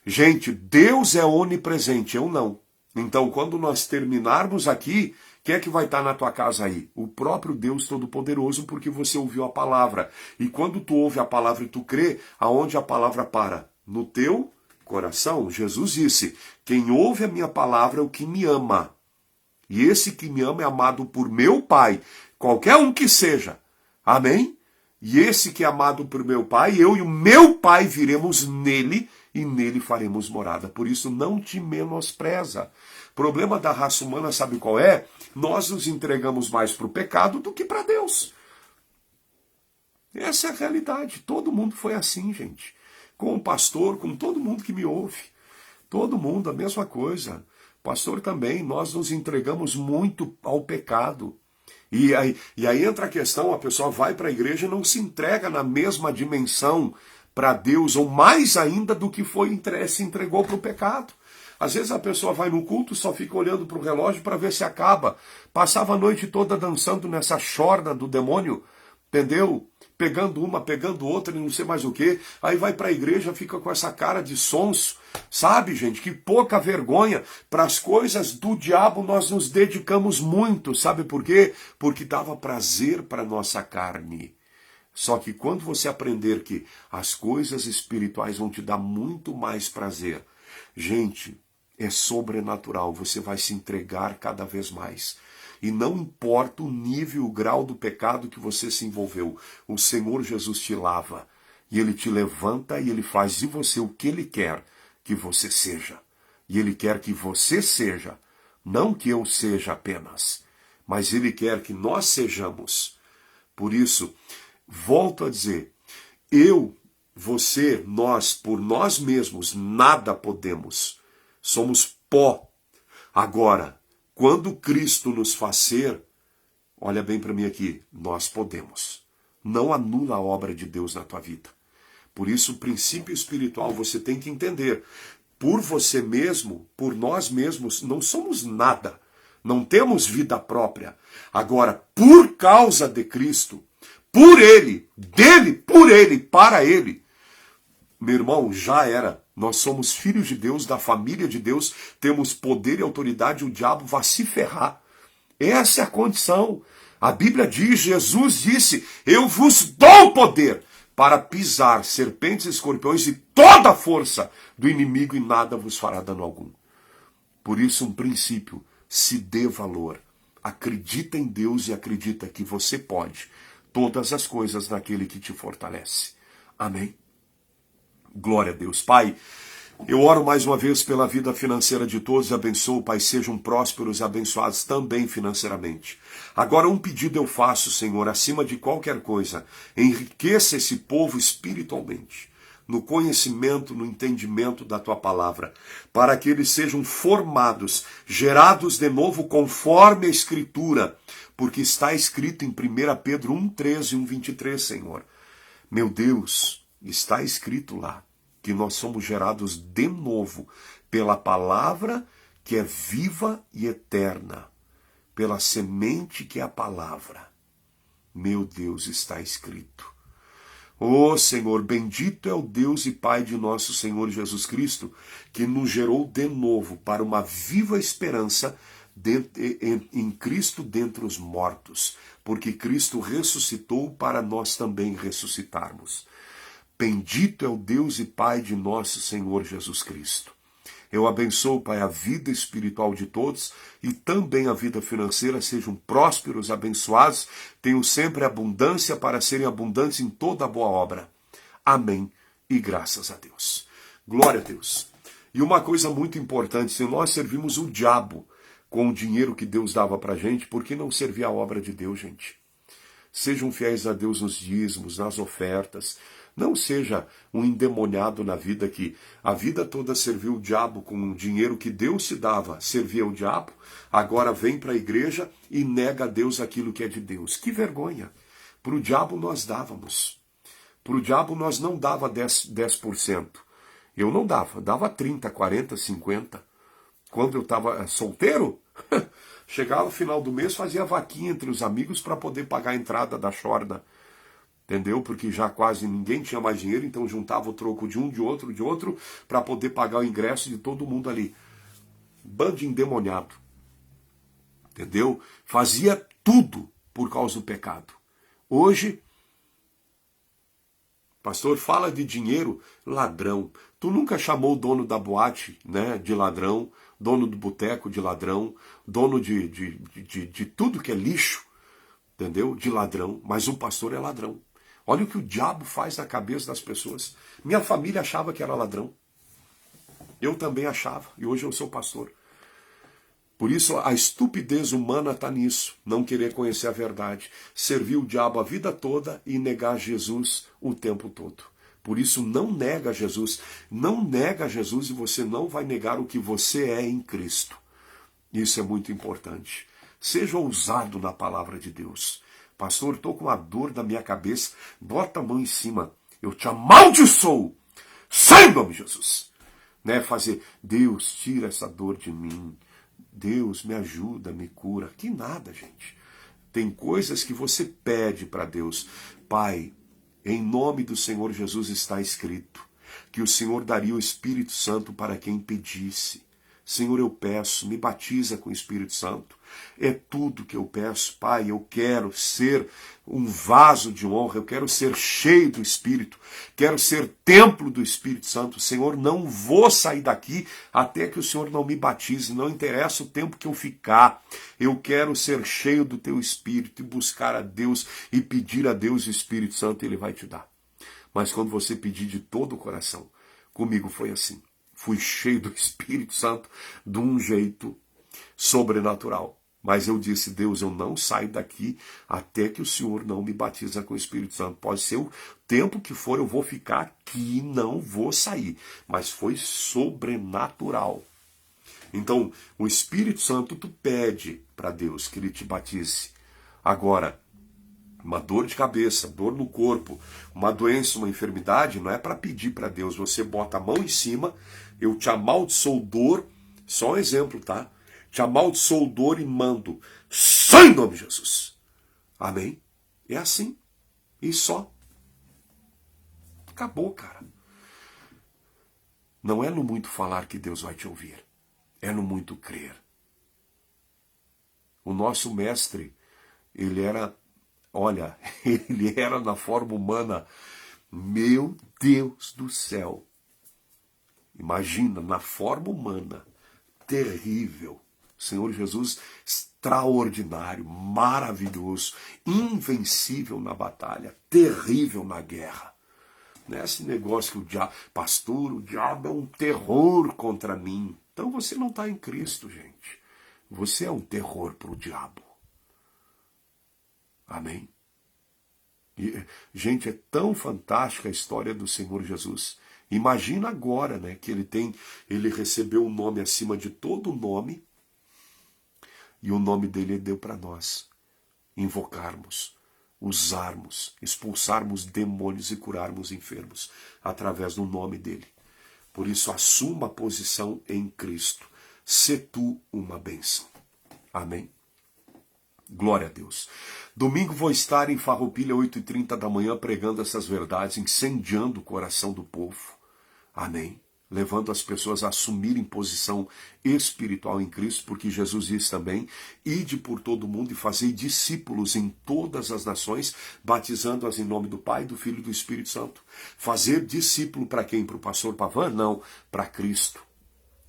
Gente, Deus é onipresente, eu não. Então, quando nós terminarmos aqui, quem é que vai estar na tua casa aí? O próprio Deus Todo-Poderoso, porque você ouviu a palavra. E quando tu ouve a palavra e tu crê, aonde a palavra para? No teu coração. Jesus disse, quem ouve a minha palavra é o que me ama. E esse que me ama é amado por meu Pai, qualquer um que seja. Amém? E esse que é amado por meu Pai, eu e o meu Pai viremos nele e nele faremos morada. Por isso não te menospreza. O problema da raça humana, sabe qual é? Nós nos entregamos mais para o pecado do que para Deus. Essa é a realidade. Todo mundo foi assim, gente. Com o pastor, com todo mundo que me ouve. Todo mundo, a mesma coisa. Pastor também, nós nos entregamos muito ao pecado. E aí entra a questão, a pessoa vai para a igreja e não se entrega na mesma dimensão para Deus, ou mais ainda do que se entregou para o pecado. Às vezes a pessoa vai no culto, só fica olhando para o relógio para ver se acaba. Passava a noite toda dançando nessa chorna do demônio, entendeu? Pegando uma, pegando outra e não sei mais o que. Aí vai para a igreja, fica com essa cara de sonso. Sabe, gente, que pouca vergonha. Para as coisas do diabo nós nos dedicamos muito. Sabe por quê? Porque dava prazer para nossa carne. Só que quando você aprender que as coisas espirituais vão te dar muito mais prazer, gente, é sobrenatural. Você vai se entregar cada vez mais. E não importa o nível, o grau do pecado que você se envolveu, o Senhor Jesus te lava. E Ele te levanta e Ele faz de você o que Ele quer que você seja. E Ele quer que você seja, não que eu seja apenas, mas Ele quer que nós sejamos. Por isso, volto a dizer, eu, você, nós, por nós mesmos, nada podemos. Somos pó. Agora, quando Cristo nos faz ser, olha bem para mim aqui, nós podemos. Não anula a obra de Deus na tua vida. Por isso, o princípio espiritual você tem que entender. Por você mesmo, por nós mesmos, não somos nada. Não temos vida própria. Agora, por causa de Cristo, por Ele, dele, por Ele, para Ele, meu irmão, já era. Nós somos filhos de Deus, da família de Deus, temos poder e autoridade, o diabo vai se ferrar. Essa é a condição. A Bíblia diz, Jesus disse, eu vos dou poder para pisar serpentes e escorpiões e toda a força do inimigo e nada vos fará dano algum. Por isso, um princípio, se dê valor. Acredita em Deus e acredita que você pode todas as coisas naquele que te fortalece. Amém? Glória a Deus. Pai, eu oro mais uma vez pela vida financeira de todos, abençoo, Pai, sejam prósperos e abençoados também financeiramente. Agora um pedido eu faço, Senhor, acima de qualquer coisa, enriqueça esse povo espiritualmente, no conhecimento, no entendimento da Tua palavra, para que eles sejam formados, gerados de novo conforme a Escritura, porque está escrito em 1 Pedro 1,13 e 1,23, Senhor. Meu Deus, está escrito lá que nós somos gerados de novo pela palavra que é viva e eterna, pela semente que é a palavra. Meu Deus, está escrito. Ó Senhor, bendito é o Deus e Pai de nosso Senhor Jesus Cristo, que nos gerou de novo para uma viva esperança em Cristo dentre os mortos, porque Cristo ressuscitou para nós também ressuscitarmos. Bendito é o Deus e Pai de nosso Senhor Jesus Cristo. Eu abençoo, Pai, a vida espiritual de todos e também a vida financeira, sejam prósperos, abençoados, tenham sempre abundância para serem abundantes em toda boa obra. Amém e graças a Deus. Glória a Deus. E uma coisa muito importante, se nós servimos o diabo com o dinheiro que Deus dava para a gente, por que não servir a obra de Deus, gente? Sejam fiéis a Deus nos dízimos, nas ofertas. Não seja um endemoniado na vida que a vida toda serviu o diabo com o dinheiro que Deus te dava, servia o diabo, agora vem para a igreja e nega a Deus aquilo que é de Deus. Que vergonha! Para o diabo nós dávamos. Para o diabo nós não dava 10%. Eu não dava 30, 40, 50. Quando eu estava solteiro, chegava no final do mês, fazia vaquinha entre os amigos para poder pagar a entrada da chorna. Entendeu? Porque já quase ninguém tinha mais dinheiro, então juntava o troco de um, de outro, para poder pagar o ingresso de todo mundo ali. Bando de endemoniado. Entendeu? Fazia tudo por causa do pecado. Hoje, pastor, fala de dinheiro, ladrão. Tu nunca chamou o dono da boate, né, de ladrão, dono do boteco de ladrão, dono de tudo que é lixo, entendeu? De ladrão, mas o pastor é ladrão. Olha o que o diabo faz na cabeça das pessoas. Minha família achava que era ladrão. Eu também achava, e hoje eu sou pastor. Por isso a estupidez humana está nisso, não querer conhecer a verdade, servir o diabo a vida toda e negar Jesus o tempo todo. Por isso não nega Jesus e você não vai negar o que você é em Cristo. Isso é muito importante. Seja ousado na palavra de Deus. Pastor, estou com uma dor na minha cabeça, bota a mão em cima, eu te amaldiçoo, sai em nome de Jesus. Fazer, Deus, tira essa dor de mim. Deus, me ajuda, me cura. Que nada, gente. Tem coisas que você pede para Deus. Pai, em nome do Senhor Jesus está escrito que o Senhor daria o Espírito Santo para quem pedisse. Senhor, eu peço, me batiza com o Espírito Santo. É tudo que eu peço, Pai. Eu quero ser um vaso de honra, eu quero ser cheio do Espírito, quero ser templo do Espírito Santo. Senhor, não vou sair daqui até que o Senhor não me batize, não interessa o tempo que eu ficar. Eu quero ser cheio do Teu Espírito e buscar a Deus e pedir a Deus o Espírito Santo, Ele vai te dar. Mas quando você pedir de todo o coração, comigo foi assim. Fui cheio do Espírito Santo de um jeito sobrenatural. Mas eu disse, Deus, eu não saio daqui até que o Senhor não me batiza com o Espírito Santo. Pode ser o tempo que for, eu vou ficar aqui, não vou sair. Mas foi sobrenatural. Então, o Espírito Santo, tu pede para Deus que Ele te batize. Agora, uma dor de cabeça, dor no corpo, uma doença, uma enfermidade, não é para pedir para Deus. Você bota a mão em cima, eu te amaldiçoo dor, só um exemplo, tá? Te amaldiçoo dor e mando, sai em nome de Jesus. Amém? É assim. E só. Acabou, cara. Não é no muito falar que Deus vai te ouvir. É no muito crer. O nosso mestre, ele era na forma humana. Meu Deus do céu. Imagina, na forma humana. Terrível. Senhor Jesus, extraordinário, maravilhoso, invencível na batalha, terrível na guerra. Não é esse negócio que o diabo, pastor, o diabo é um terror contra mim. Então você não está em Cristo, gente. Você é um terror para o diabo. Amém? E, gente, é tão fantástica a história do Senhor Jesus. Imagina agora, que ele recebeu um nome acima de todo nome. E o nome dele deu para nós invocarmos, usarmos, expulsarmos demônios e curarmos enfermos através do nome dele. Por isso, assuma a posição em Cristo. Sê tu uma bênção. Amém? Glória a Deus. Domingo vou estar em Farroupilha, 8h30 da manhã, pregando essas verdades, incendiando o coração do povo. Amém? Levando as pessoas a assumirem posição espiritual em Cristo, porque Jesus disse também, ide por todo o mundo e fazei discípulos em todas as nações, batizando-as em nome do Pai, do Filho e do Espírito Santo. Fazer discípulo para quem? Para o pastor Pavan? Não, para Cristo.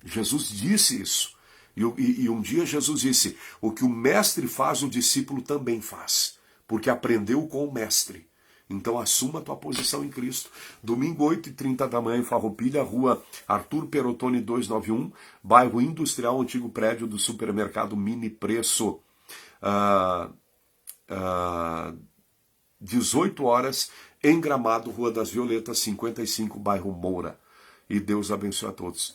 Jesus disse isso. E um dia Jesus disse, o que o mestre faz, o discípulo também faz, porque aprendeu com o mestre. Então assuma a tua posição em Cristo. Domingo, 8h30 da manhã, em Farroupilha, rua Arthur Perotoni 291, bairro Industrial, antigo prédio do supermercado Mini Preço. 18 horas, em Gramado, Rua das Violetas, 55, bairro Moura. E Deus abençoe a todos.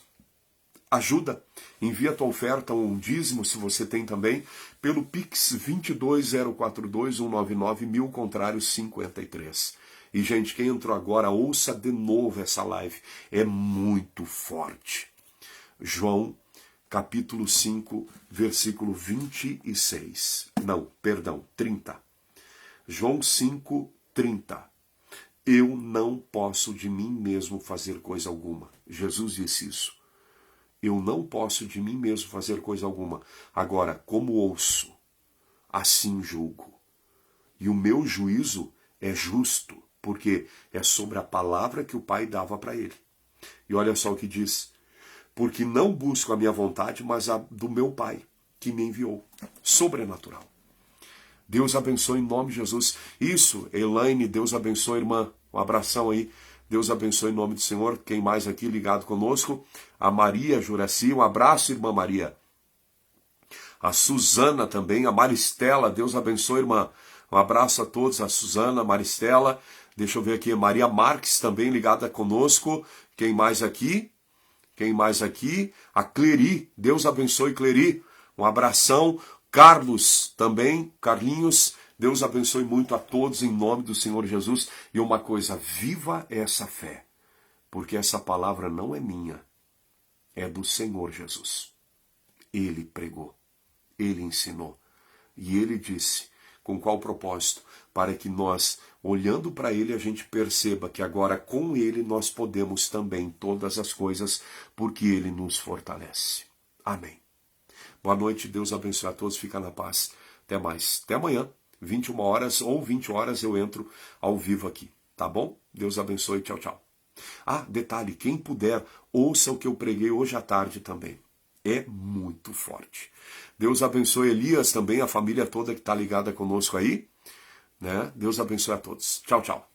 Ajuda, envia a tua oferta, um dízimo, se você tem também, pelo Pix 22042-199, contrário 53. E, gente, quem entrou agora, ouça de novo essa live. É muito forte. João, capítulo 5, versículo 26. Não, perdão, 30. João 5, 30. Eu não posso de mim mesmo fazer coisa alguma. Jesus disse isso. Eu não posso de mim mesmo fazer coisa alguma. Agora, como ouço, assim julgo. E o meu juízo é justo, porque é sobre a palavra que o Pai dava para ele. E olha só o que diz. Porque não busco a minha vontade, mas a do meu Pai, que me enviou. Sobrenatural. Deus abençoe em nome de Jesus. Isso, Elaine, Deus abençoe, irmã. Um abração aí. Deus abençoe em nome do Senhor. Quem mais aqui ligado conosco? A Maria Juraci, um abraço, irmã Maria. A Suzana também, a Maristela, Deus abençoe, irmã. Um abraço a todos, a Suzana, a Maristela. Deixa eu ver aqui, Maria Marques também ligada conosco. Quem mais aqui? Quem mais aqui? A Cleri, Deus abençoe, Cleri. Um abração. Carlos também, Carlinhos, Deus abençoe muito a todos em nome do Senhor Jesus. E uma coisa, viva essa fé, porque essa palavra não é minha, é do Senhor Jesus. Ele pregou, ele ensinou e ele disse, com qual propósito? Para que nós, olhando para ele, a gente perceba que agora com ele nós podemos também todas as coisas, porque ele nos fortalece. Amém. Boa noite, Deus abençoe a todos, fica na paz. Até mais. Até amanhã, 21 horas ou 20 horas eu entro ao vivo aqui, tá bom? Deus abençoe, tchau, tchau. Ah, detalhe, quem puder, ouça o que eu preguei hoje à tarde também. É muito forte. Deus abençoe Elias também, a família toda que está ligada conosco aí, né? Deus abençoe a todos. Tchau, tchau.